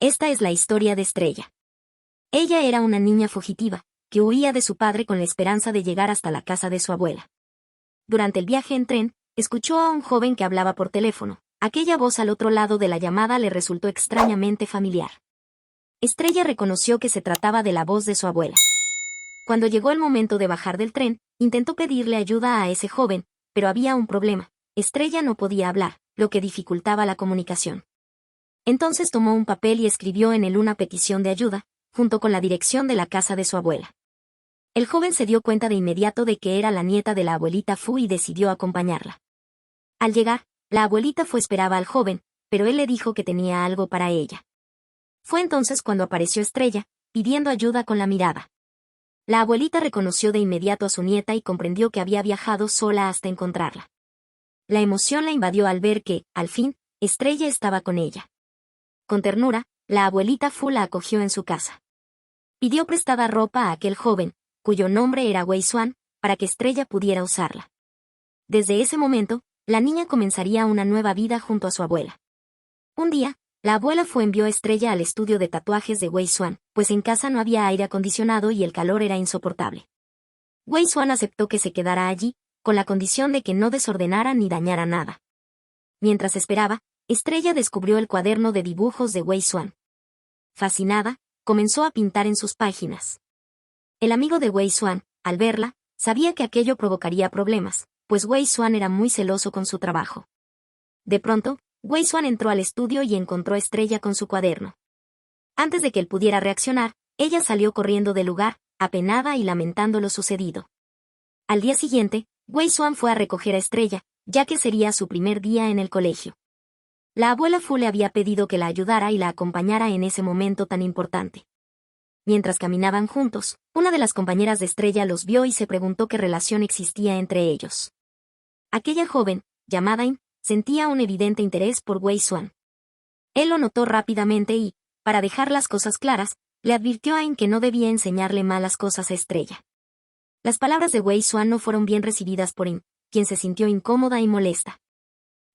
Esta es la historia de Estrella. Ella era una niña fugitiva, que huía de su padre con la esperanza de llegar hasta la casa de su abuela. Durante el viaje en tren, escuchó a un joven que hablaba por teléfono. Aquella voz al otro lado de la llamada le resultó extrañamente familiar. Estrella reconoció que se trataba de la voz de su abuela. Cuando llegó el momento de bajar del tren, intentó pedirle ayuda a ese joven, pero había un problema. Estrella no podía hablar, lo que dificultaba la comunicación. Entonces tomó un papel y escribió en él una petición de ayuda, junto con la dirección de la casa de su abuela. El joven se dio cuenta de inmediato de que era la nieta de la abuelita Fu y decidió acompañarla. Al llegar, la abuelita Fu esperaba al joven, pero él le dijo que tenía algo para ella. Fue entonces cuando apareció Estrella, pidiendo ayuda con la mirada. La abuelita reconoció de inmediato a su nieta y comprendió que había viajado sola hasta encontrarla. La emoción la invadió al ver que, al fin, Estrella estaba con ella. Con ternura, la abuelita Fu la acogió en su casa. Pidió prestada ropa a aquel joven, cuyo nombre era Wei Xuan, para que Estrella pudiera usarla. Desde ese momento, la niña comenzaría una nueva vida junto a su abuela. Un día, la abuela Fu envió a Estrella al estudio de tatuajes de Wei Xuan, pues en casa no había aire acondicionado y el calor era insoportable. Wei Xuan aceptó que se quedara allí, con la condición de que no desordenara ni dañara nada. Mientras esperaba, Estrella descubrió el cuaderno de dibujos de Wei Xuan. Fascinada, comenzó a pintar en sus páginas. El amigo de Wei Xuan, al verla, sabía que aquello provocaría problemas, pues Wei Xuan era muy celoso con su trabajo. De pronto, Wei Xuan entró al estudio y encontró a Estrella con su cuaderno. Antes de que él pudiera reaccionar, ella salió corriendo del lugar, apenada y lamentando lo sucedido. Al día siguiente, Wei Xuan fue a recoger a Estrella, ya que sería su primer día en el colegio. La abuela Fu le había pedido que la ayudara y la acompañara en ese momento tan importante. Mientras caminaban juntos, una de las compañeras de Estrella los vio y se preguntó qué relación existía entre ellos. Aquella joven, llamada In, sentía un evidente interés por Wei Xuan. Él lo notó rápidamente y, para dejar las cosas claras, le advirtió a In que no debía enseñarle malas cosas a Estrella. Las palabras de Wei Xuan no fueron bien recibidas por In, quien se sintió incómoda y molesta.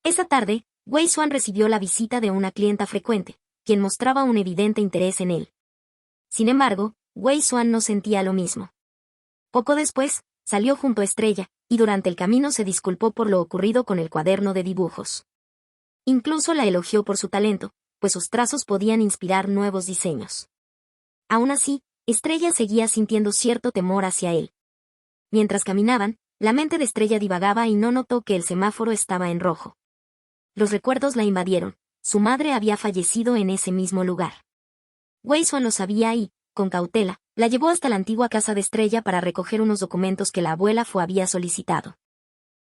Esa tarde, Wei Xuan recibió la visita de una clienta frecuente, quien mostraba un evidente interés en él. Sin embargo, Wei Xuan no sentía lo mismo. Poco después, salió junto a Estrella, y durante el camino se disculpó por lo ocurrido con el cuaderno de dibujos. Incluso la elogió por su talento, pues sus trazos podían inspirar nuevos diseños. Aún así, Estrella seguía sintiendo cierto temor hacia él. Mientras caminaban, la mente de Estrella divagaba y no notó que el semáforo estaba en rojo. Los recuerdos la invadieron. Su madre había fallecido en ese mismo lugar. Wei Xuan lo sabía y, con cautela, la llevó hasta la antigua casa de Estrella para recoger unos documentos que la abuela Fu había solicitado.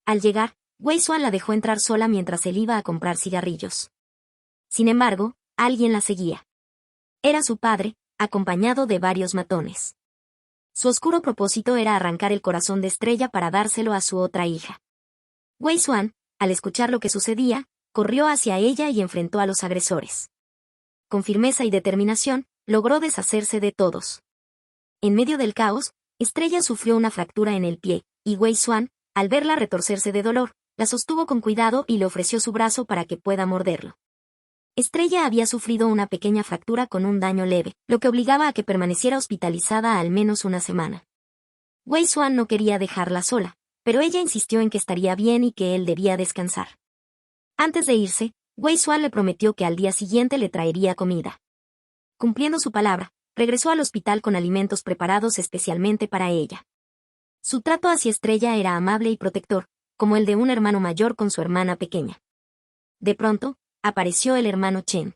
Al llegar, Wei Xuan la dejó entrar sola mientras él iba a comprar cigarrillos. Sin embargo, alguien la seguía. Era su padre, acompañado de varios matones. Su oscuro propósito era arrancar el corazón de Estrella para dárselo a su otra hija. Wei Xuan, al escuchar lo que sucedía, corrió hacia ella y enfrentó a los agresores. Con firmeza y determinación, logró deshacerse de todos. En medio del caos, Estrella sufrió una fractura en el pie, y Wei Xuan, al verla retorcerse de dolor, la sostuvo con cuidado y le ofreció su brazo para que pueda morderlo. Estrella había sufrido una pequeña fractura con un daño leve, lo que obligaba a que permaneciera hospitalizada al menos una semana. Wei Xuan no quería dejarla sola, pero ella insistió en que estaría bien y que él debía descansar. Antes de irse, Wei Xuan le prometió que al día siguiente le traería comida. Cumpliendo su palabra, regresó al hospital con alimentos preparados especialmente para ella. Su trato hacia Estrella era amable y protector, como el de un hermano mayor con su hermana pequeña. De pronto, apareció el hermano Chen.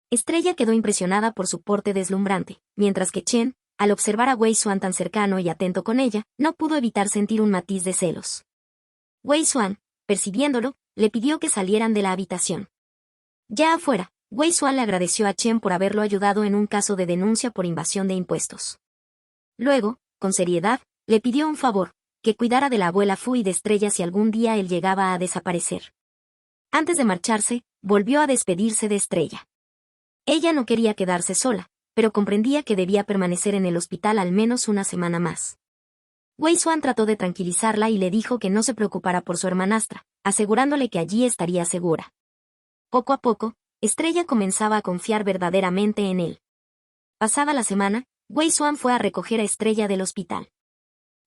Estrella quedó impresionada por su porte deslumbrante, mientras que Chen, al observar a Wei Xuan tan cercano y atento con ella, no pudo evitar sentir un matiz de celos. Wei Xuan, percibiéndolo, le pidió que salieran de la habitación. Ya afuera, Wei Xuan le agradeció a Chen por haberlo ayudado en un caso de denuncia por invasión de impuestos. Luego, con seriedad, le pidió un favor, que cuidara de la abuela Fu y de Estrella si algún día él llegaba a desaparecer. Antes de marcharse, volvió a despedirse de Estrella. Ella no quería quedarse sola, pero comprendía que debía permanecer en el hospital al menos una semana más. Wei Xuan trató de tranquilizarla y le dijo que no se preocupara por su hermanastra, asegurándole que allí estaría segura. Poco a poco, Estrella comenzaba a confiar verdaderamente en él. Pasada la semana, Wei Xuan fue a recoger a Estrella del hospital.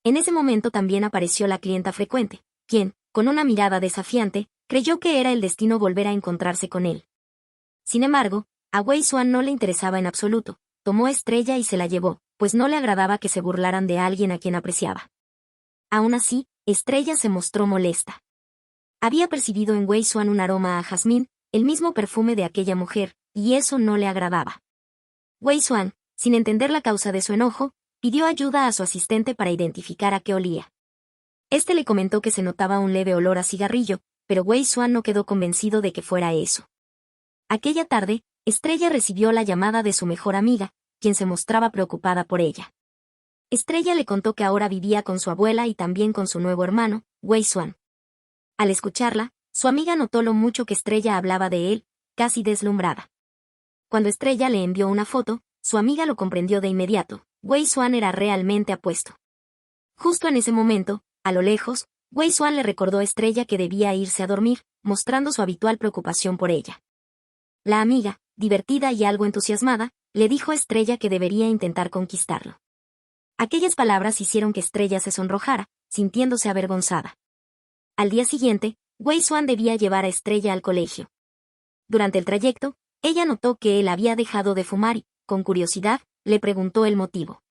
En ese momento también apareció la clienta frecuente, quien, con una mirada desafiante, creyó que era el destino volver a encontrarse con él. Sin embargo, a Wei Xuan no le interesaba en absoluto, tomó a Estrella y se la llevó, pues no le agradaba que se burlaran de alguien a quien apreciaba. Aún así, Estrella se mostró molesta. Había percibido en Wei Xuan un aroma a jazmín, el mismo perfume de aquella mujer, y eso no le agradaba. Wei Xuan, sin entender la causa de su enojo, pidió ayuda a su asistente para identificar a qué olía. Este le comentó que se notaba un leve olor a cigarrillo, pero Wei Xuan no quedó convencido de que fuera eso. Aquella tarde, Estrella recibió la llamada de su mejor amiga, quien se mostraba preocupada por ella. Estrella le contó que ahora vivía con su abuela y también con su nuevo hermano, Wei Xuan. Al escucharla, su amiga notó lo mucho que Estrella hablaba de él, casi deslumbrada. Cuando Estrella le envió una foto, su amiga lo comprendió de inmediato: Wei Xuan era realmente apuesto. Justo en ese momento, a lo lejos, Wei Xuan le recordó a Estrella que debía irse a dormir, mostrando su habitual preocupación por ella. La amiga, divertida y algo entusiasmada, le dijo a Estrella que debería intentar conquistarlo. Aquellas palabras hicieron que Estrella se sonrojara, sintiéndose avergonzada. Al día siguiente, Wei Xuan debía llevar a Estrella al colegio. Durante el trayecto, ella notó que él había dejado de fumar y, con curiosidad, le preguntó el motivo.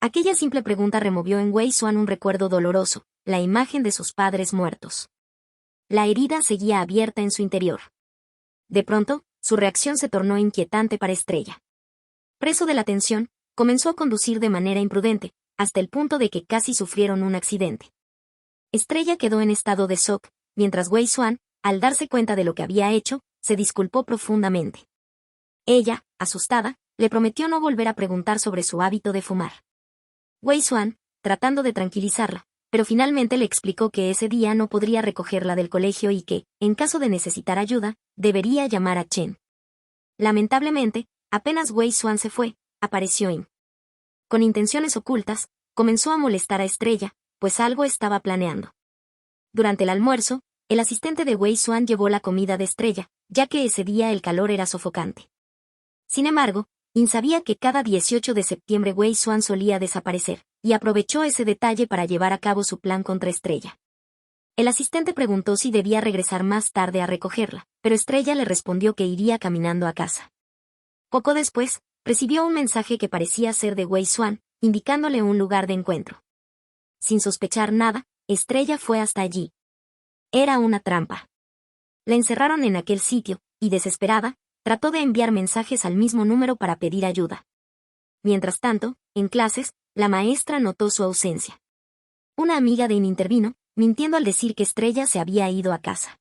Aquella simple pregunta removió en Wei Xuan un recuerdo doloroso, la imagen de sus padres muertos. La herida seguía abierta en su interior. De pronto, su reacción se tornó inquietante para Estrella. Preso de la tensión, comenzó a conducir de manera imprudente, hasta el punto de que casi sufrieron un accidente. Estrella quedó en estado de shock, mientras Wei Xuan, al darse cuenta de lo que había hecho, se disculpó profundamente. Ella, asustada, le prometió no volver a preguntar sobre su hábito de fumar. Wei Xuan, tratando de tranquilizarla, pero finalmente le explicó que ese día no podría recogerla del colegio y que, en caso de necesitar ayuda, debería llamar a Chen. Lamentablemente, apenas Wei Xuan se fue, apareció In. Con intenciones ocultas, comenzó a molestar a Estrella, pues algo estaba planeando. Durante el almuerzo, el asistente de Wei Xuan llevó la comida de Estrella, ya que ese día el calor era sofocante. Sin embargo, In sabía que cada 18 de septiembre Wei Xuan solía desaparecer, y aprovechó ese detalle para llevar a cabo su plan contra Estrella. El asistente preguntó si debía regresar más tarde a recogerla, pero Estrella le respondió que iría caminando a casa. Poco después, recibió un mensaje que parecía ser de Wei Xuan, indicándole un lugar de encuentro. Sin sospechar nada, Estrella fue hasta allí. Era una trampa. La encerraron en aquel sitio, y desesperada, trató de enviar mensajes al mismo número para pedir ayuda. Mientras tanto, en clases, la maestra notó su ausencia. Una amiga de In intervino, mintiendo al decir que Estrella se había ido a casa.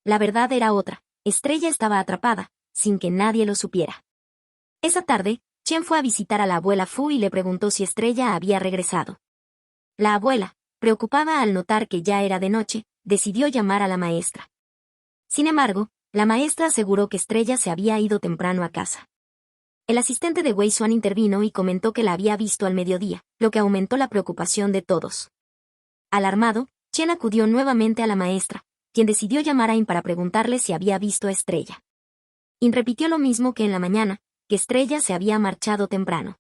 La verdad era otra: Estrella estaba atrapada, sin que nadie lo supiera. Esa tarde, Chen fue a visitar a la abuela Fu y le preguntó si Estrella había regresado. La abuela, preocupada al notar que ya era de noche, decidió llamar a la maestra. Sin embargo, la maestra aseguró que Estrella se había ido temprano a casa. El asistente de Wei Xuan intervino y comentó que la había visto al mediodía, lo que aumentó la preocupación de todos. Alarmado, Chen acudió nuevamente a la maestra, quien decidió llamar a In para preguntarle si había visto a Estrella. In repitió lo mismo que en la mañana, que Estrella se había marchado temprano.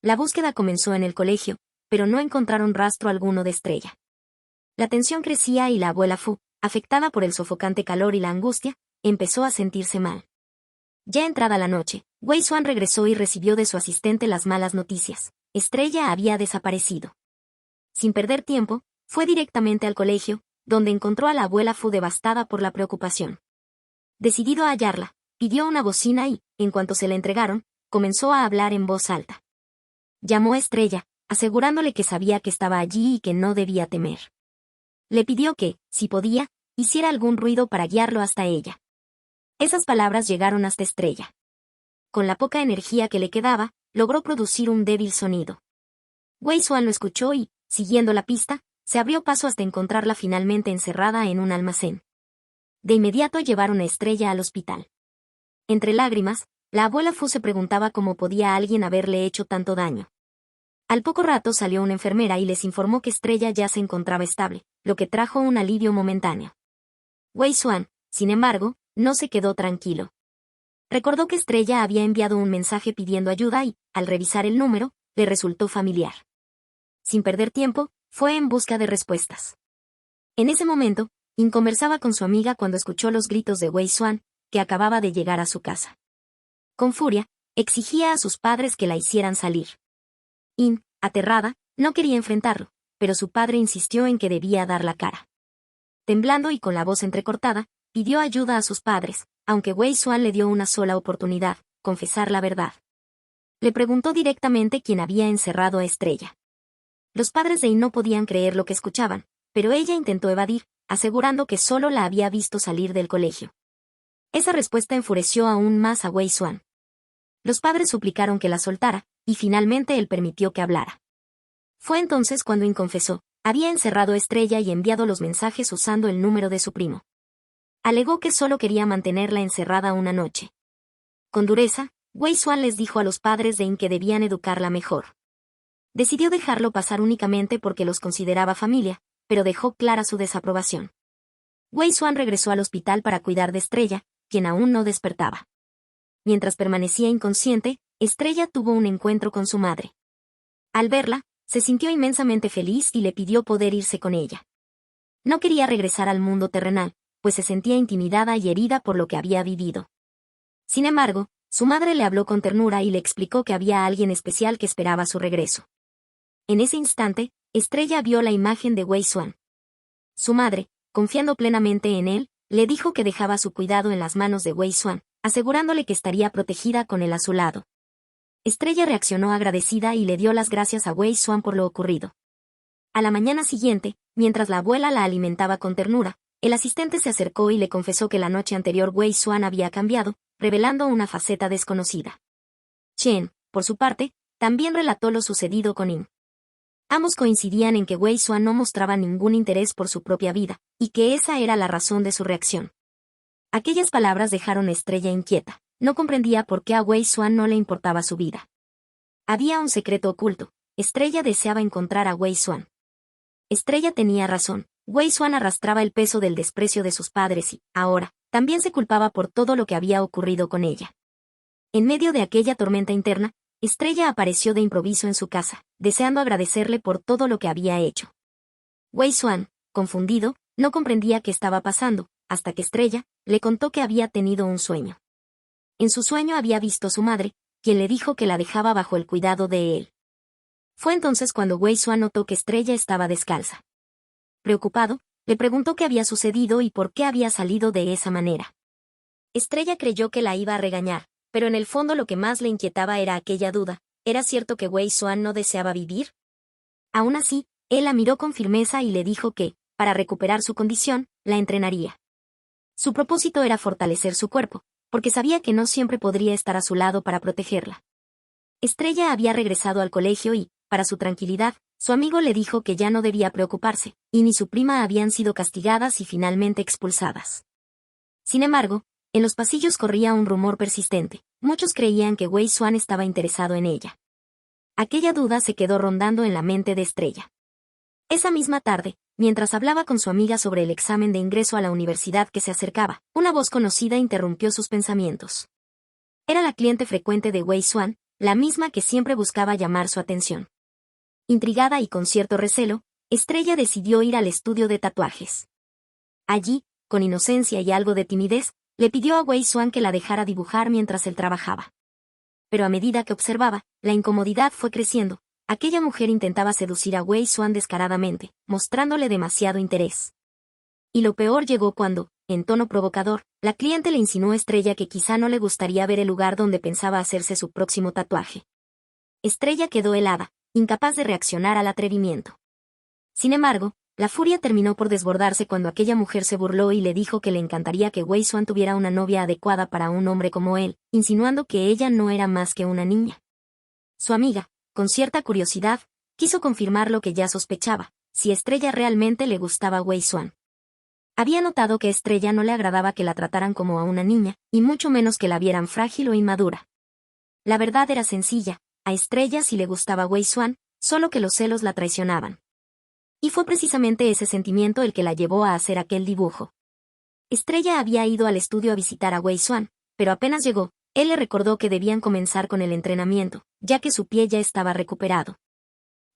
La búsqueda comenzó en el colegio, pero no encontraron rastro alguno de Estrella. La tensión crecía y la abuela Fu, afectada por el sofocante calor y la angustia, empezó a sentirse mal. Ya entrada la noche, Wei Xuan regresó y recibió de su asistente las malas noticias: Estrella había desaparecido. Sin perder tiempo, fue directamente al colegio, donde encontró a la abuela Fu devastada por la preocupación. Decidido a hallarla, pidió una bocina y, en cuanto se la entregaron, comenzó a hablar en voz alta. Llamó a Estrella, asegurándole que sabía que estaba allí y que no debía temer. Le pidió que, si podía, hiciera algún ruido para guiarlo hasta ella. Esas palabras llegaron hasta Estrella. Con la poca energía que le quedaba, logró producir un débil sonido. Wei Xuan lo escuchó y, siguiendo la pista, se abrió paso hasta encontrarla finalmente encerrada en un almacén. De inmediato llevaron a Estrella al hospital. Entre lágrimas, la abuela Fu se preguntaba cómo podía alguien haberle hecho tanto daño. Al poco rato salió una enfermera y les informó que Estrella ya se encontraba estable, lo que trajo un alivio momentáneo. Wei Xuan, sin embargo, no se quedó tranquilo. Recordó que Estrella había enviado un mensaje pidiendo ayuda y, al revisar el número, le resultó familiar. Sin perder tiempo, fue en busca de respuestas. En ese momento, In conversaba con su amiga cuando escuchó los gritos de Wei Xuan, que acababa de llegar a su casa. Con furia, exigía a sus padres que la hicieran salir. In, aterrada, no quería enfrentarlo, pero su padre insistió en que debía dar la cara. Temblando y con la voz entrecortada, pidió ayuda a sus padres, aunque Wei Xuan le dio una sola oportunidad, confesar la verdad. Le preguntó directamente quién había encerrado a Estrella. Los padres de In no podían creer lo que escuchaban, pero ella intentó evadir, asegurando que solo la había visto salir del colegio. Esa respuesta enfureció aún más a Wei Xuan. Los padres suplicaron que la soltara, y finalmente él permitió que hablara. Fue entonces cuando In confesó, había encerrado a Estrella y enviado los mensajes usando el número de su primo. Alegó que solo quería mantenerla encerrada una noche. Con dureza, Wei Xuan les dijo a los padres de In que debían educarla mejor. Decidió dejarlo pasar únicamente porque los consideraba familia, pero dejó clara su desaprobación. Wei Xuan regresó al hospital para cuidar de Estrella, quien aún no despertaba. Mientras permanecía inconsciente, Estrella tuvo un encuentro con su madre. Al verla, se sintió inmensamente feliz y le pidió poder irse con ella. No quería regresar al mundo terrenal, pues se sentía intimidada y herida por lo que había vivido. Sin embargo, su madre le habló con ternura y le explicó que había alguien especial que esperaba su regreso. En ese instante, Estrella vio la imagen de Wei Xuan. Su madre, confiando plenamente en él, le dijo que dejaba su cuidado en las manos de Wei Xuan, asegurándole que estaría protegida con él a su lado. Estrella reaccionó agradecida y le dio las gracias a Wei Xuan por lo ocurrido. A la mañana siguiente, mientras la abuela la alimentaba con ternura, el asistente se acercó y le confesó que la noche anterior Wei Xuan había cambiado, revelando una faceta desconocida. Chen, por su parte, también relató lo sucedido con In. Ambos coincidían en que Wei Xuan no mostraba ningún interés por su propia vida, y que esa era la razón de su reacción. Aquellas palabras dejaron a Estrella inquieta. No comprendía por qué a Wei Xuan no le importaba su vida. Había un secreto oculto. Estrella deseaba encontrar a Wei Xuan. Estrella tenía razón. Wei Xuan arrastraba el peso del desprecio de sus padres y, ahora, también se culpaba por todo lo que había ocurrido con ella. En medio de aquella tormenta interna, Estrella apareció de improviso en su casa, deseando agradecerle por todo lo que había hecho. Wei Xuan, confundido, no comprendía qué estaba pasando, hasta que Estrella le contó que había tenido un sueño. En su sueño había visto a su madre, quien le dijo que la dejaba bajo el cuidado de él. Fue entonces cuando Wei Xuan notó que Estrella estaba descalza. Preocupado, le preguntó qué había sucedido y por qué había salido de esa manera. Estrella creyó que la iba a regañar, pero en el fondo lo que más le inquietaba era aquella duda. ¿Era cierto que Wei Xuan no deseaba vivir? Aún así, él la miró con firmeza y le dijo que, para recuperar su condición, la entrenaría. Su propósito era fortalecer su cuerpo, porque sabía que no siempre podría estar a su lado para protegerla. Estrella había regresado al colegio y, para su tranquilidad, su amigo le dijo que ya no debía preocuparse, y ni su prima habían sido castigadas y finalmente expulsadas. Sin embargo, en los pasillos corría un rumor persistente. Muchos creían que Wei Xuan estaba interesado en ella. Aquella duda se quedó rondando en la mente de Estrella. Esa misma tarde, mientras hablaba con su amiga sobre el examen de ingreso a la universidad que se acercaba, una voz conocida interrumpió sus pensamientos. Era la cliente frecuente de Wei Xuan, la misma que siempre buscaba llamar su atención. Intrigada y con cierto recelo, Estrella decidió ir al estudio de tatuajes. Allí, con inocencia y algo de timidez, le pidió a Wei Xuan que la dejara dibujar mientras él trabajaba. Pero a medida que observaba, la incomodidad fue creciendo. Aquella mujer intentaba seducir a Wei Xuan descaradamente, mostrándole demasiado interés. Y lo peor llegó cuando, en tono provocador, la cliente le insinuó a Estrella que quizá no le gustaría ver el lugar donde pensaba hacerse su próximo tatuaje. Estrella quedó helada, incapaz de reaccionar al atrevimiento. Sin embargo, la furia terminó por desbordarse cuando aquella mujer se burló y le dijo que le encantaría que Wei Xuan tuviera una novia adecuada para un hombre como él, insinuando que ella no era más que una niña. Su amiga, con cierta curiosidad, quiso confirmar lo que ya sospechaba, si Estrella realmente le gustaba a Wei Xuan. Había notado que a Estrella no le agradaba que la trataran como a una niña, y mucho menos que la vieran frágil o inmadura. La verdad era sencilla, a Estrella sí le gustaba Wei Xuan, solo que los celos la traicionaban. Y fue precisamente ese sentimiento el que la llevó a hacer aquel dibujo. Estrella había ido al estudio a visitar a Wei Xuan, pero apenas llegó, él le recordó que debían comenzar con el entrenamiento, ya que su pie ya estaba recuperado.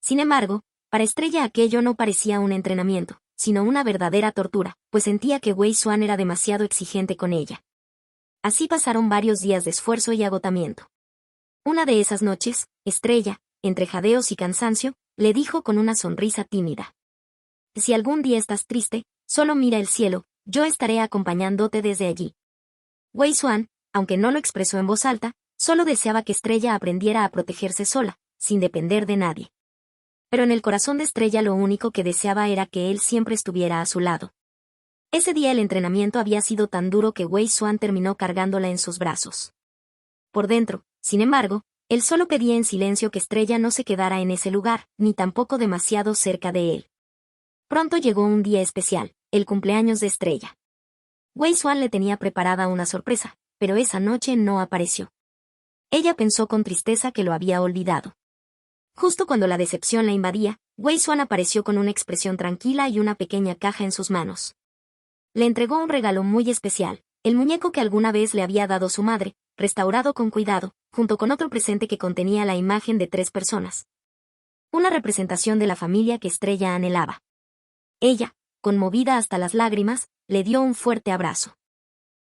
Sin embargo, para Estrella aquello no parecía un entrenamiento, sino una verdadera tortura, pues sentía que Wei Xuan era demasiado exigente con ella. Así pasaron varios días de esfuerzo y agotamiento. Una de esas noches, Estrella, entre jadeos y cansancio, le dijo con una sonrisa tímida: «Si algún día estás triste, solo mira el cielo, yo estaré acompañándote desde allí». Wei Xuan, aunque no lo expresó en voz alta, solo deseaba que Estrella aprendiera a protegerse sola, sin depender de nadie. Pero en el corazón de Estrella lo único que deseaba era que él siempre estuviera a su lado. Ese día el entrenamiento había sido tan duro que Wei Xuan terminó cargándola en sus brazos. Por dentro, sin embargo, él solo pedía en silencio que Estrella no se quedara en ese lugar, ni tampoco demasiado cerca de él. Pronto llegó un día especial, el cumpleaños de Estrella. Wei Xuan le tenía preparada una sorpresa, pero esa noche no apareció. Ella pensó con tristeza que lo había olvidado. Justo cuando la decepción la invadía, Wei Xuan apareció con una expresión tranquila y una pequeña caja en sus manos. Le entregó un regalo muy especial, el muñeco que alguna vez le había dado su madre, restaurado con cuidado, junto con otro presente que contenía la imagen de 3 personas. Una representación de la familia que Estrella anhelaba. Ella, conmovida hasta las lágrimas, le dio un fuerte abrazo.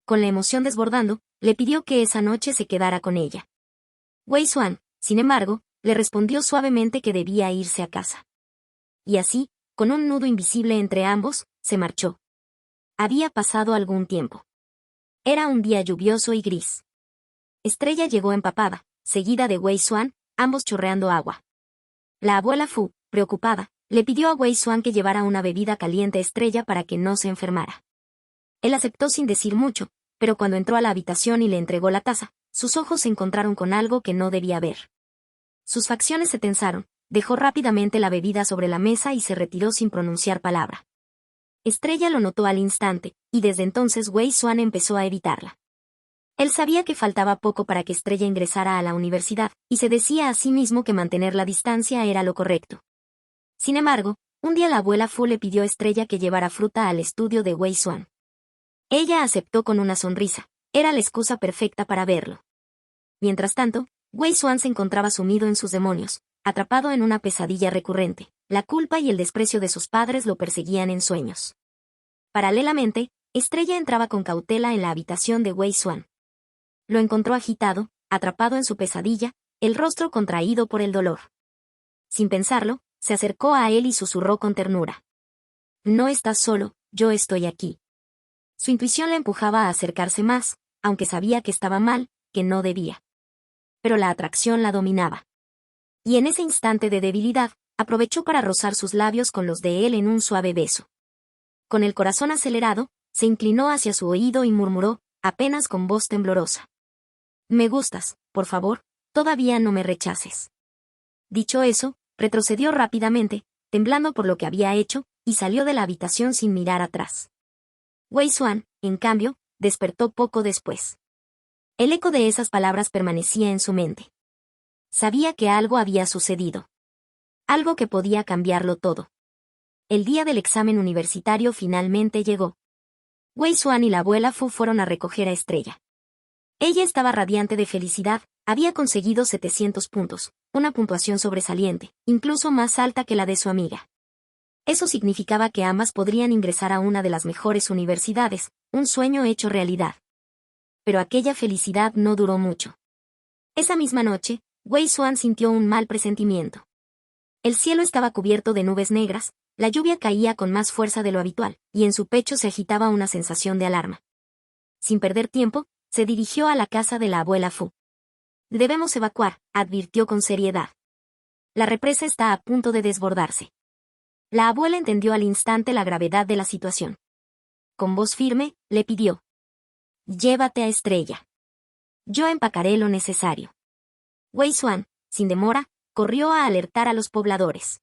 Con la emoción desbordando, le pidió que esa noche se quedara con ella. Wei Xuan, sin embargo, le respondió suavemente que debía irse a casa. Y así, con un nudo invisible entre ambos, se marchó. Había pasado algún tiempo. Era un día lluvioso y gris. Estrella llegó empapada, seguida de Wei Xuan, ambos chorreando agua. La abuela Fu, preocupada, le pidió a Wei Xuan que llevara una bebida caliente a Estrella para que no se enfermara. Él aceptó sin decir mucho, pero cuando entró a la habitación y le entregó la taza, sus ojos se encontraron con algo que no debía ver. Sus facciones se tensaron, dejó rápidamente la bebida sobre la mesa y se retiró sin pronunciar palabra. Estrella lo notó al instante, y desde entonces Wei Xuan empezó a evitarla. Él sabía que faltaba poco para que Estrella ingresara a la universidad, y se decía a sí mismo que mantener la distancia era lo correcto. Sin embargo, un día la abuela Fu le pidió a Estrella que llevara fruta al estudio de Wei Xuan. Ella aceptó con una sonrisa, era la excusa perfecta para verlo. Mientras tanto, Wei Xuan se encontraba sumido en sus demonios, atrapado en una pesadilla recurrente. La culpa y el desprecio de sus padres lo perseguían en sueños. Paralelamente, Estrella entraba con cautela en la habitación de Wei Xuan. Lo encontró agitado, atrapado en su pesadilla, el rostro contraído por el dolor. Sin pensarlo, se acercó a él y susurró con ternura: «No estás solo, yo estoy aquí». Su intuición le empujaba a acercarse más, aunque sabía que estaba mal, que no debía. Pero la atracción la dominaba. Y en ese instante de debilidad, aprovechó para rozar sus labios con los de él en un suave beso. Con el corazón acelerado, se inclinó hacia su oído y murmuró, apenas con voz temblorosa: «Me gustas, por favor, todavía no me rechaces». Dicho eso, retrocedió rápidamente, temblando por lo que había hecho, y salió de la habitación sin mirar atrás. Wei Xuan, en cambio, despertó poco después. El eco de esas palabras permanecía en su mente. Sabía que algo había sucedido. Algo que podía cambiarlo todo. El día del examen universitario finalmente llegó. Wei Xuan y la abuela Fu fueron a recoger a Estrella. Ella estaba radiante de felicidad, había conseguido 700 puntos, una puntuación sobresaliente, incluso más alta que la de su amiga. Eso significaba que ambas podrían ingresar a una de las mejores universidades, un sueño hecho realidad. Pero aquella felicidad no duró mucho. Esa misma noche, Wei Xuan sintió un mal presentimiento. El cielo estaba cubierto de nubes negras, la lluvia caía con más fuerza de lo habitual, y en su pecho se agitaba una sensación de alarma. Sin perder tiempo, se dirigió a la casa de la abuela Fu. «Debemos evacuar», advirtió con seriedad. «La represa está a punto de desbordarse». La abuela entendió al instante la gravedad de la situación. Con voz firme, le pidió: «Llévate a Estrella. Yo empacaré lo necesario». Wei Xuan, sin demora, corrió a alertar a los pobladores.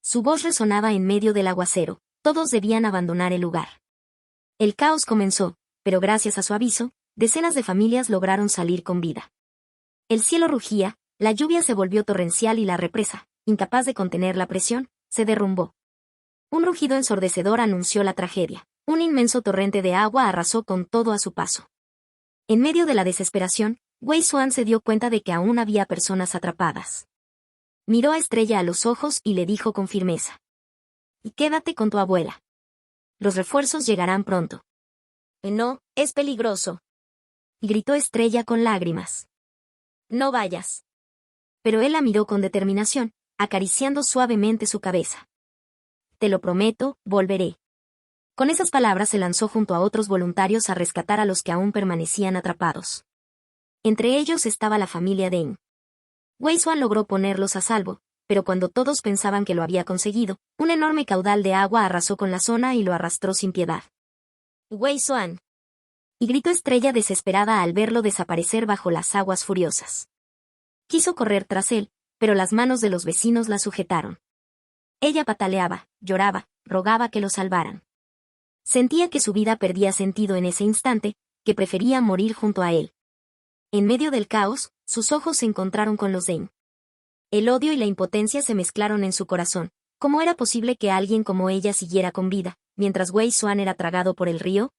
Su voz resonaba en medio del aguacero, todos debían abandonar el lugar. El caos comenzó, pero gracias a su aviso, decenas de familias lograron salir con vida. El cielo rugía, la lluvia se volvió torrencial y la represa, incapaz de contener la presión, se derrumbó. Un rugido ensordecedor anunció la tragedia. Un inmenso torrente de agua arrasó con todo a su paso. En medio de la desesperación, Wei Xuan se dio cuenta de que aún había personas atrapadas. Miró a Estrella a los ojos y le dijo con firmeza: «Y quédate con tu abuela. Los refuerzos llegarán pronto». «No, es peligroso», gritó Estrella con lágrimas. «No vayas». Pero él la miró con determinación, acariciando suavemente su cabeza. «Te lo prometo, volveré». Con esas palabras se lanzó junto a otros voluntarios a rescatar a los que aún permanecían atrapados. Entre ellos estaba la familia Deng. Wei Xuan logró ponerlos a salvo, pero cuando todos pensaban que lo había conseguido, un enorme caudal de agua arrasó con la zona y lo arrastró sin piedad. «Wei Xuan», y gritó Estrella desesperada al verlo desaparecer bajo las aguas furiosas. Quiso correr tras él, pero las manos de los vecinos la sujetaron. Ella pataleaba, lloraba, rogaba que lo salvaran. Sentía que su vida perdía sentido en ese instante, que prefería morir junto a él. En medio del caos, sus ojos se encontraron con los Deng. El odio y la impotencia se mezclaron en su corazón. ¿Cómo era posible que alguien como ella siguiera con vida, mientras Wei Xuan era tragado por el río?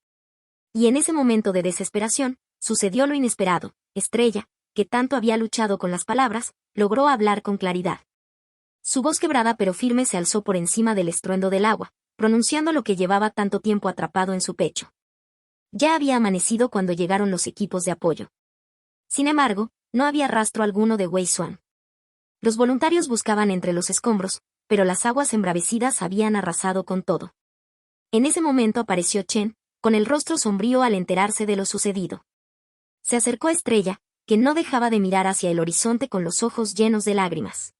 Y en ese momento de desesperación, sucedió lo inesperado. Estrella, que tanto había luchado con las palabras, logró hablar con claridad. Su voz quebrada pero firme se alzó por encima del estruendo del agua, pronunciando lo que llevaba tanto tiempo atrapado en su pecho. Ya había amanecido cuando llegaron los equipos de apoyo. Sin embargo, no había rastro alguno de Wei Xuan. Los voluntarios buscaban entre los escombros, pero las aguas embravecidas habían arrasado con todo. En ese momento apareció Chen, con el rostro sombrío al enterarse de lo sucedido. Se acercó a Estrella, que no dejaba de mirar hacia el horizonte con los ojos llenos de lágrimas.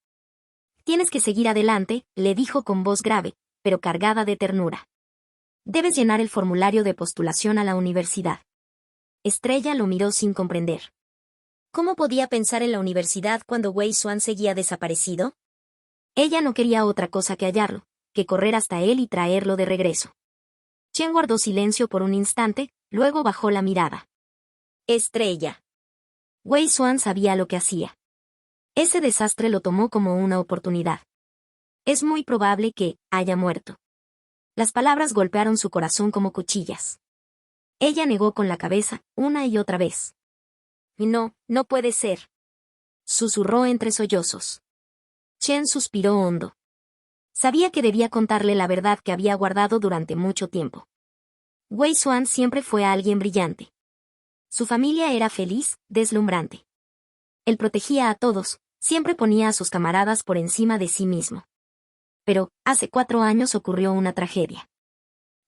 «Tienes que seguir adelante», le dijo con voz grave, pero cargada de ternura. «Debes llenar el formulario de postulación a la universidad». Estrella lo miró sin comprender. ¿Cómo podía pensar en la universidad cuando Wei Xuan seguía desaparecido? Ella no quería otra cosa que hallarlo, que correr hasta él y traerlo de regreso. Chen guardó silencio por un instante, luego bajó la mirada. «Estrella». Wei Xuan sabía lo que hacía. Ese desastre lo tomó como una oportunidad. Es muy probable que haya muerto. Las palabras golpearon su corazón como cuchillas. Ella negó con la cabeza, una y otra vez. «No, no puede ser», susurró entre sollozos. Chen suspiró hondo. Sabía que debía contarle la verdad que había guardado durante mucho tiempo. Wei Xuan siempre fue alguien brillante. Su familia era feliz, deslumbrante. Él protegía a todos, siempre ponía a sus camaradas por encima de sí mismo. Pero, hace 4 años ocurrió una tragedia.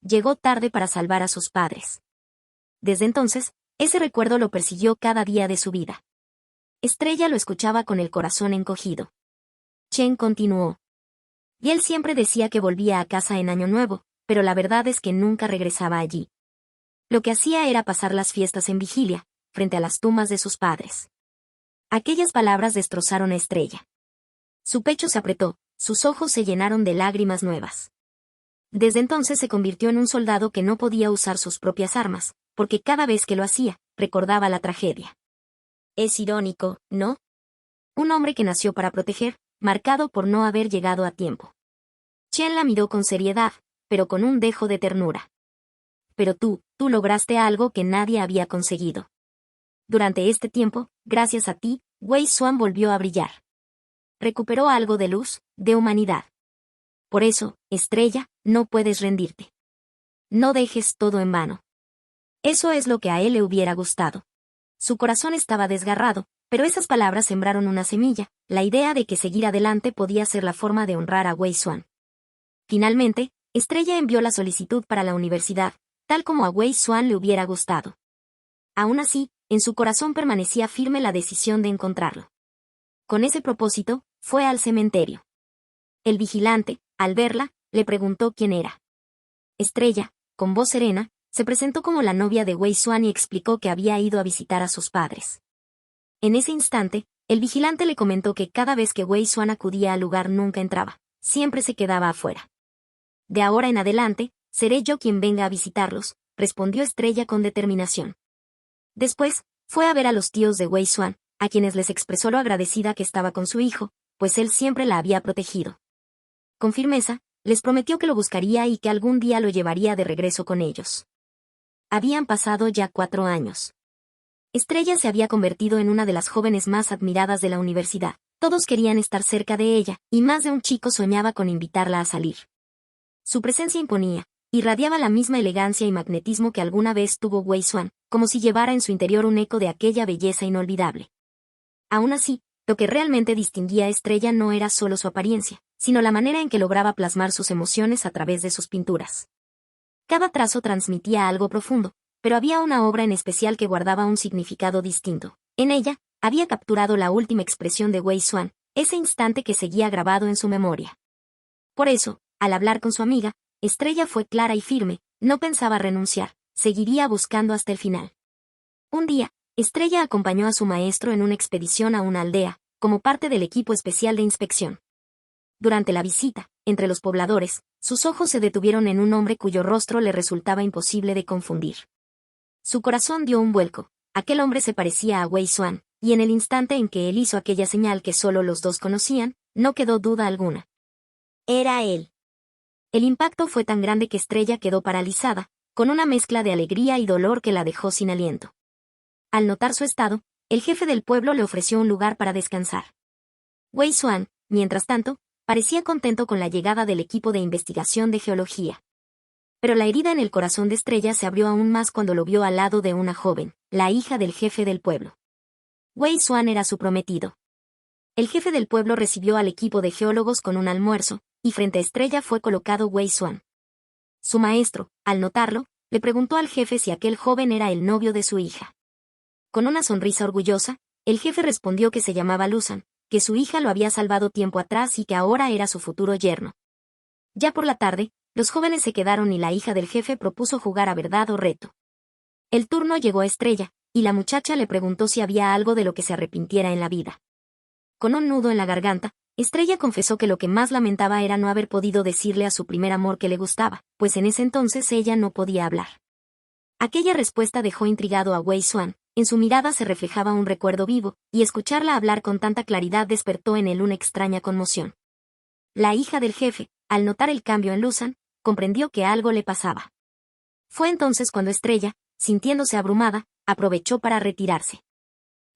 Llegó tarde para salvar a sus padres. Desde entonces, ese recuerdo lo persiguió cada día de su vida. Estrella lo escuchaba con el corazón encogido. Chen continuó. Y él siempre decía que volvía a casa en Año Nuevo, pero la verdad es que nunca regresaba allí. Lo que hacía era pasar las fiestas en vigilia, frente a las tumbas de sus padres. Aquellas palabras destrozaron a Estrella. Su pecho se apretó, sus ojos se llenaron de lágrimas nuevas. Desde entonces se convirtió en un soldado que no podía usar sus propias armas, porque cada vez que lo hacía, recordaba la tragedia. Es irónico, ¿no? Un hombre que nació para proteger, marcado por no haber llegado a tiempo. Chen la miró con seriedad, pero con un dejo de ternura. Pero tú lograste algo que nadie había conseguido. Durante este tiempo, gracias a ti, Wei Xuan volvió a brillar. Recuperó algo de luz, de humanidad. Por eso, Estrella, no puedes rendirte. No dejes todo en vano. Eso es lo que a él le hubiera gustado. Su corazón estaba desgarrado, pero esas palabras sembraron una semilla, la idea de que seguir adelante podía ser la forma de honrar a Wei Xuan. Finalmente, Estrella envió la solicitud para la universidad, tal como a Wei Xuan le hubiera gustado. Aún así, en su corazón permanecía firme la decisión de encontrarlo. Con ese propósito, fue al cementerio. El vigilante, al verla, le preguntó quién era. Estrella, con voz serena, se presentó como la novia de Wei Xuan y explicó que había ido a visitar a sus padres. En ese instante, el vigilante le comentó que cada vez que Wei Xuan acudía al lugar nunca entraba, siempre se quedaba afuera. De ahora en adelante, seré yo quien venga a visitarlos, respondió Estrella con determinación. Después, fue a ver a los tíos de Wei Xuan, a quienes les expresó lo agradecida que estaba con su hijo, pues él siempre la había protegido. Con firmeza, les prometió que lo buscaría y que algún día lo llevaría de regreso con ellos. Habían pasado ya 4 años. Estrella se había convertido en una de las jóvenes más admiradas de la universidad. Todos querían estar cerca de ella, y más de un chico soñaba con invitarla a salir. Su presencia imponía, irradiaba la misma elegancia y magnetismo que alguna vez tuvo Wei Xuan, como si llevara en su interior un eco de aquella belleza inolvidable. Aún así, lo que realmente distinguía a Estrella no era solo su apariencia, sino la manera en que lograba plasmar sus emociones a través de sus pinturas. Cada trazo transmitía algo profundo, pero había una obra en especial que guardaba un significado distinto. En ella, había capturado la última expresión de Wei Xuan, ese instante que seguía grabado en su memoria. Por eso, al hablar con su amiga, Estrella fue clara y firme, no pensaba renunciar, seguiría buscando hasta el final. Un día, Estrella acompañó a su maestro en una expedición a una aldea, como parte del equipo especial de inspección. Durante la visita, entre los pobladores, sus ojos se detuvieron en un hombre cuyo rostro le resultaba imposible de confundir. Su corazón dio un vuelco. Aquel hombre se parecía a Wei Xuan, y en el instante en que él hizo aquella señal que solo los dos conocían, no quedó duda alguna. Era él. El impacto fue tan grande que Estrella quedó paralizada, con una mezcla de alegría y dolor que la dejó sin aliento. Al notar su estado, el jefe del pueblo le ofreció un lugar para descansar. Wei Xuan, mientras tanto, parecía contento con la llegada del equipo de investigación de geología. Pero la herida en el corazón de Estrella se abrió aún más cuando lo vio al lado de una joven, la hija del jefe del pueblo. Wei Xuan era su prometido. El jefe del pueblo recibió al equipo de geólogos con un almuerzo, y frente a Estrella fue colocado Wei Xuan. Su maestro, al notarlo, le preguntó al jefe si aquel joven era el novio de su hija. Con una sonrisa orgullosa, el jefe respondió que se llamaba Luzan, que su hija lo había salvado tiempo atrás y que ahora era su futuro yerno. Ya por la tarde, los jóvenes se quedaron y la hija del jefe propuso jugar a verdad o reto. El turno llegó a Estrella, y la muchacha le preguntó si había algo de lo que se arrepintiera en la vida. Con un nudo en la garganta, Estrella confesó que lo que más lamentaba era no haber podido decirle a su primer amor que le gustaba, pues en ese entonces ella no podía hablar. Aquella respuesta dejó intrigado a Wei Xuan. En su mirada se reflejaba un recuerdo vivo, y escucharla hablar con tanta claridad despertó en él una extraña conmoción. La hija del jefe, al notar el cambio en Luzan, comprendió que algo le pasaba. Fue entonces cuando Estrella, sintiéndose abrumada, aprovechó para retirarse.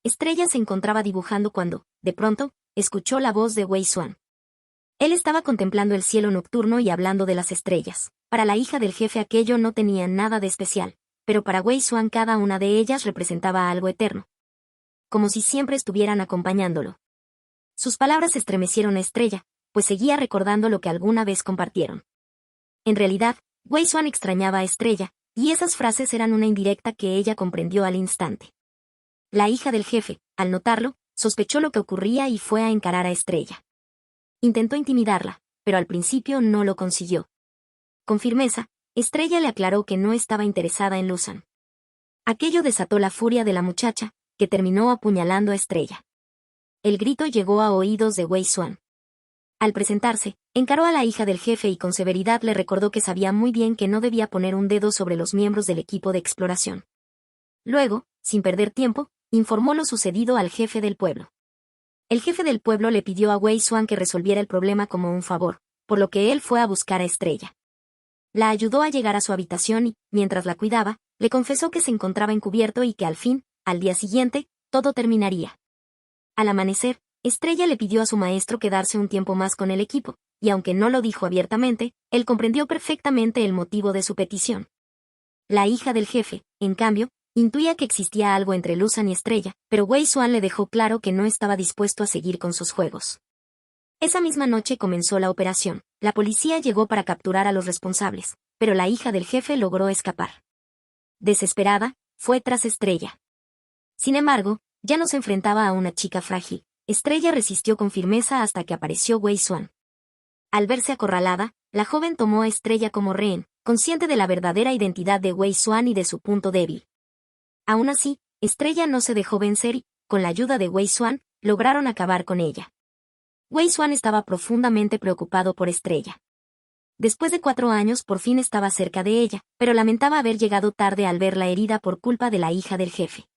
Estrella se encontraba dibujando cuando, de pronto, escuchó la voz de Wei Xuan. Él estaba contemplando el cielo nocturno y hablando de las estrellas. Para la hija del jefe aquello no tenía nada de especial, pero para Wei Xuan cada una de ellas representaba algo eterno. Como si siempre estuvieran acompañándolo. Sus palabras estremecieron a Estrella, pues seguía recordando lo que alguna vez compartieron. En realidad, Wei Xuan extrañaba a Estrella, y esas frases eran una indirecta que ella comprendió al instante. La hija del jefe, al notarlo, sospechó lo que ocurría y fue a encarar a Estrella. Intentó intimidarla, pero al principio no lo consiguió. Con firmeza, Estrella le aclaró que no estaba interesada en Luzan. Aquello desató la furia de la muchacha, que terminó apuñalando a Estrella. El grito llegó a oídos de Wei Xuan. Al presentarse, encaró a la hija del jefe y con severidad le recordó que sabía muy bien que no debía poner un dedo sobre los miembros del equipo de exploración. Luego, sin perder tiempo, informó lo sucedido al jefe del pueblo. El jefe del pueblo le pidió a Wei Xuan que resolviera el problema como un favor, por lo que él fue a buscar a Estrella. La ayudó a llegar a su habitación y, mientras la cuidaba, le confesó que se encontraba encubierto y que al fin, al día siguiente, todo terminaría. Al amanecer, Estrella le pidió a su maestro quedarse un tiempo más con el equipo, y aunque no lo dijo abiertamente, él comprendió perfectamente el motivo de su petición. La hija del jefe, en cambio, intuía que existía algo entre Luzan y Estrella, pero Wei Xuan le dejó claro que no estaba dispuesto a seguir con sus juegos. Esa misma noche comenzó la operación. La policía llegó para capturar a los responsables, pero la hija del jefe logró escapar. Desesperada, fue tras Estrella. Sin embargo, ya no se enfrentaba a una chica frágil. Estrella resistió con firmeza hasta que apareció Wei Xuan. Al verse acorralada, la joven tomó a Estrella como rehén, consciente de la verdadera identidad de Wei Xuan y de su punto débil. Aún así, Estrella no se dejó vencer y, con la ayuda de Wei Xuan, lograron acabar con ella. Wei Xuan estaba profundamente preocupado por Estrella. Después de 4 años por fin estaba cerca de ella, pero lamentaba haber llegado tarde al verla herida por culpa de la hija del jefe.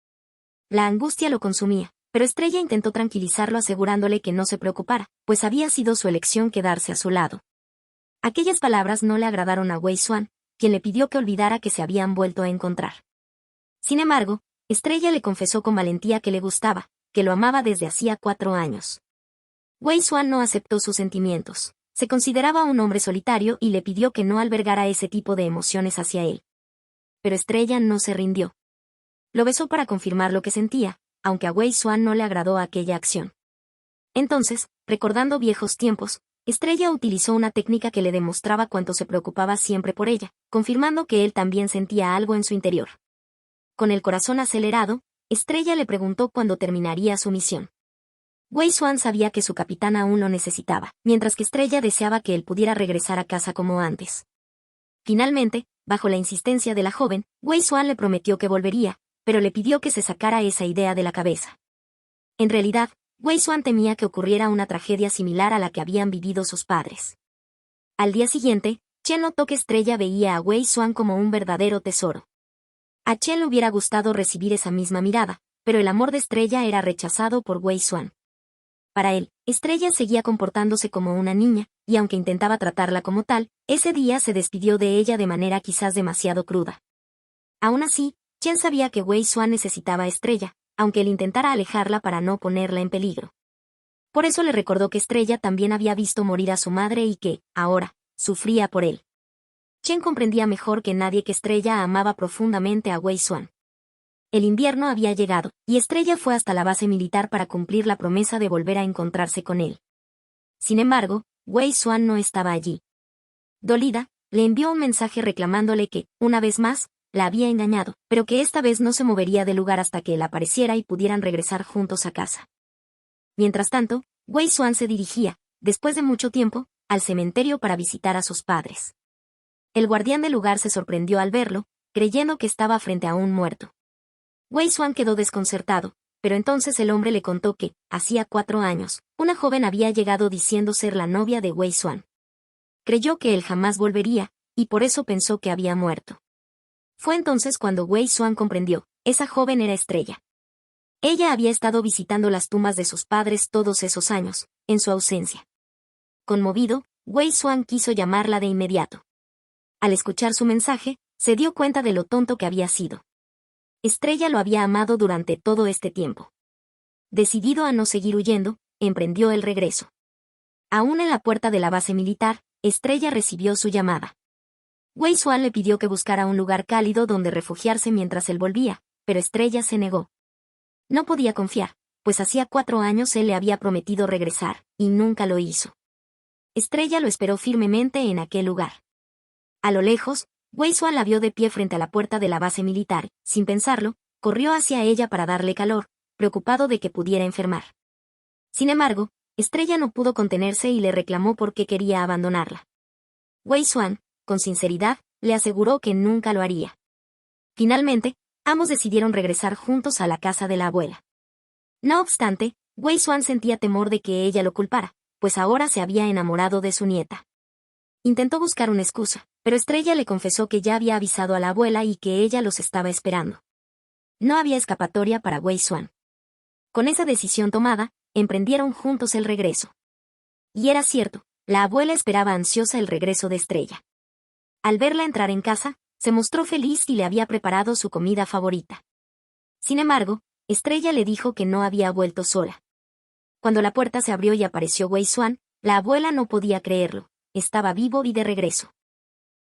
La angustia lo consumía, pero Estrella intentó tranquilizarlo asegurándole que no se preocupara, pues había sido su elección quedarse a su lado. Aquellas palabras no le agradaron a Wei Xuan, quien le pidió que olvidara que se habían vuelto a encontrar. Sin embargo, Estrella le confesó con valentía que le gustaba, que lo amaba desde hacía 4 años. Wei Xuan no aceptó sus sentimientos. Se consideraba un hombre solitario y le pidió que no albergara ese tipo de emociones hacia él. Pero Estrella no se rindió. Lo besó para confirmar lo que sentía, aunque a Wei Xuan no le agradó aquella acción. Entonces, recordando viejos tiempos, Estrella utilizó una técnica que le demostraba cuánto se preocupaba siempre por ella, confirmando que él también sentía algo en su interior. Con el corazón acelerado, Estrella le preguntó cuándo terminaría su misión. Wei Xuan sabía que su capitán aún lo necesitaba, mientras que Estrella deseaba que él pudiera regresar a casa como antes. Finalmente, bajo la insistencia de la joven, Wei Xuan le prometió que volvería, pero le pidió que se sacara esa idea de la cabeza. En realidad, Wei Xuan temía que ocurriera una tragedia similar a la que habían vivido sus padres. Al día siguiente, Chen notó que Estrella veía a Wei Xuan como un verdadero tesoro. A Chen le hubiera gustado recibir esa misma mirada, pero el amor de Estrella era rechazado por Wei Xuan. Para él, Estrella seguía comportándose como una niña, y aunque intentaba tratarla como tal, ese día se despidió de ella de manera quizás demasiado cruda. Aún así, Chen sabía que Wei Xuan necesitaba a Estrella, aunque él intentara alejarla para no ponerla en peligro. Por eso le recordó que Estrella también había visto morir a su madre y que, ahora, sufría por él. Chen comprendía mejor que nadie que Estrella amaba profundamente a Wei Xuan. El invierno había llegado, y Estrella fue hasta la base militar para cumplir la promesa de volver a encontrarse con él. Sin embargo, Wei Xuan no estaba allí. Dolida, le envió un mensaje reclamándole que, una vez más, la había engañado, pero que esta vez no se movería del lugar hasta que él apareciera y pudieran regresar juntos a casa. Mientras tanto, Wei Xuan se dirigía, después de mucho tiempo, al cementerio para visitar a sus padres. El guardián del lugar se sorprendió al verlo, creyendo que estaba frente a un muerto. Wei Xuan quedó desconcertado, pero entonces el hombre le contó que, hacía 4 años, una joven había llegado diciendo ser la novia de Wei Xuan. Creyó que él jamás volvería, y por eso pensó que había muerto. Fue entonces cuando Wei Xuan comprendió, esa joven era Estrella. Ella había estado visitando las tumbas de sus padres todos esos años, en su ausencia. Conmovido, Wei Xuan quiso llamarla de inmediato. Al escuchar su mensaje, se dio cuenta de lo tonto que había sido. Estrella lo había amado durante todo este tiempo. Decidido a no seguir huyendo, emprendió el regreso. Aún en la puerta de la base militar, Estrella recibió su llamada. Wei Xuan le pidió que buscara un lugar cálido donde refugiarse mientras él volvía, pero Estrella se negó. No podía confiar, pues hacía 4 años él le había prometido regresar, y nunca lo hizo. Estrella lo esperó firmemente en aquel lugar. A lo lejos, Wei Xuan la vio de pie frente a la puerta de la base militar, sin pensarlo, corrió hacia ella para darle calor, preocupado de que pudiera enfermar. Sin embargo, Estrella no pudo contenerse y le reclamó por qué quería abandonarla. Wei Xuan, con sinceridad, le aseguró que nunca lo haría. Finalmente, ambos decidieron regresar juntos a la casa de la abuela. No obstante, Wei Xuan sentía temor de que ella lo culpara, pues ahora se había enamorado de su nieta. Intentó buscar una excusa, pero Estrella le confesó que ya había avisado a la abuela y que ella los estaba esperando. No había escapatoria para Wei Xuan. Con esa decisión tomada, emprendieron juntos el regreso. Y era cierto, la abuela esperaba ansiosa el regreso de Estrella. Al verla entrar en casa, se mostró feliz y le había preparado su comida favorita. Sin embargo, Estrella le dijo que no había vuelto sola. Cuando la puerta se abrió y apareció Wei Xuan, la abuela no podía creerlo. Estaba vivo y de regreso.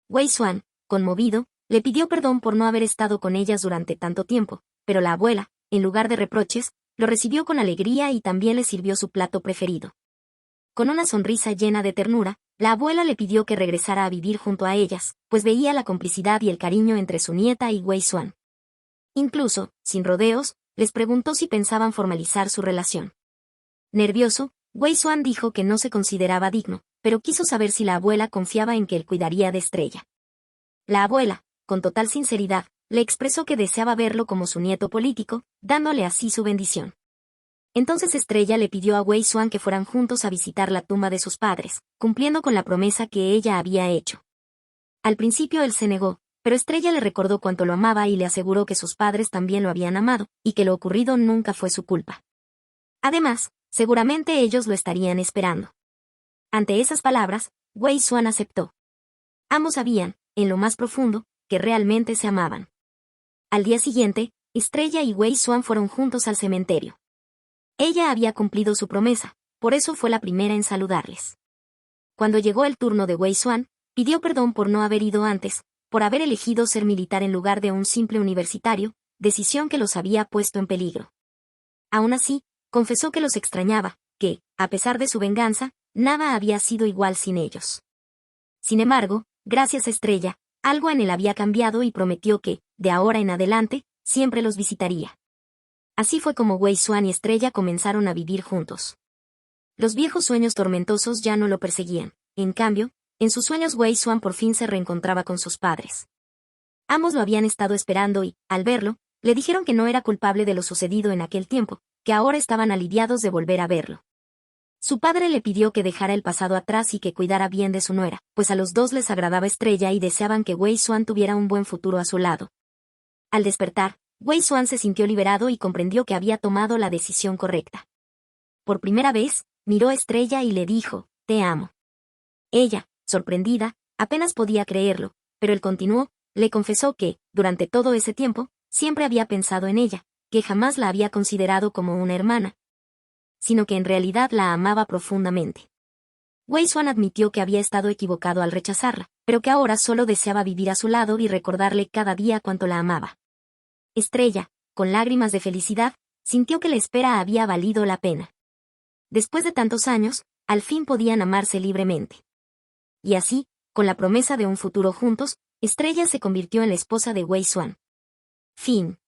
Wei Xuan, conmovido, le pidió perdón por no haber estado con ellas durante tanto tiempo, pero la abuela, en lugar de reproches, lo recibió con alegría y también le sirvió su plato preferido. Con una sonrisa llena de ternura, la abuela le pidió que regresara a vivir junto a ellas, pues veía la complicidad y el cariño entre su nieta y Wei Xuan. Incluso, sin rodeos, les preguntó si pensaban formalizar su relación. Nervioso, Wei Xuan dijo que no se consideraba digno, pero quiso saber si la abuela confiaba en que él cuidaría de Estrella. La abuela, con total sinceridad, le expresó que deseaba verlo como su nieto político, dándole así su bendición. Entonces Estrella le pidió a Wei Xuan que fueran juntos a visitar la tumba de sus padres, cumpliendo con la promesa que ella había hecho. Al principio él se negó, pero Estrella le recordó cuánto lo amaba y le aseguró que sus padres también lo habían amado, y que lo ocurrido nunca fue su culpa. Además, seguramente ellos lo estarían esperando. Ante esas palabras, Wei Xuan aceptó. Ambos sabían, en lo más profundo, que realmente se amaban. Al día siguiente, Estrella y Wei Xuan fueron juntos al cementerio. Ella había cumplido su promesa, por eso fue la primera en saludarles. Cuando llegó el turno de Wei Xuan, pidió perdón por no haber ido antes, por haber elegido ser militar en lugar de un simple universitario, decisión que los había puesto en peligro. Aún así, confesó que los extrañaba, que, a pesar de su venganza, nada había sido igual sin ellos. Sin embargo, gracias a Estrella, algo en él había cambiado y prometió que, de ahora en adelante, siempre los visitaría. Así fue como Wei Xuan y Estrella comenzaron a vivir juntos. Los viejos sueños tormentosos ya no lo perseguían, en cambio, en sus sueños Wei Xuan por fin se reencontraba con sus padres. Ambos lo habían estado esperando y, al verlo, le dijeron que no era culpable de lo sucedido en aquel tiempo, que ahora estaban aliviados de volver a verlo. Su padre le pidió que dejara el pasado atrás y que cuidara bien de su nuera, pues a los dos les agradaba Estrella y deseaban que Wei Xuan tuviera un buen futuro a su lado. Al despertar, Wei Xuan se sintió liberado y comprendió que había tomado la decisión correcta. Por primera vez, miró a Estrella y le dijo, «Te amo». Ella, sorprendida, apenas podía creerlo, pero él continuó, le confesó que, durante todo ese tiempo, siempre había pensado en ella, que jamás la había considerado como una hermana, sino que en realidad la amaba profundamente. Wei Xuan admitió que había estado equivocado al rechazarla, pero que ahora solo deseaba vivir a su lado y recordarle cada día cuánto la amaba. Estrella, con lágrimas de felicidad, sintió que la espera había valido la pena. Después de tantos años, al fin podían amarse libremente. Y así, con la promesa de un futuro juntos, Estrella se convirtió en la esposa de Wei Xuan. Fin.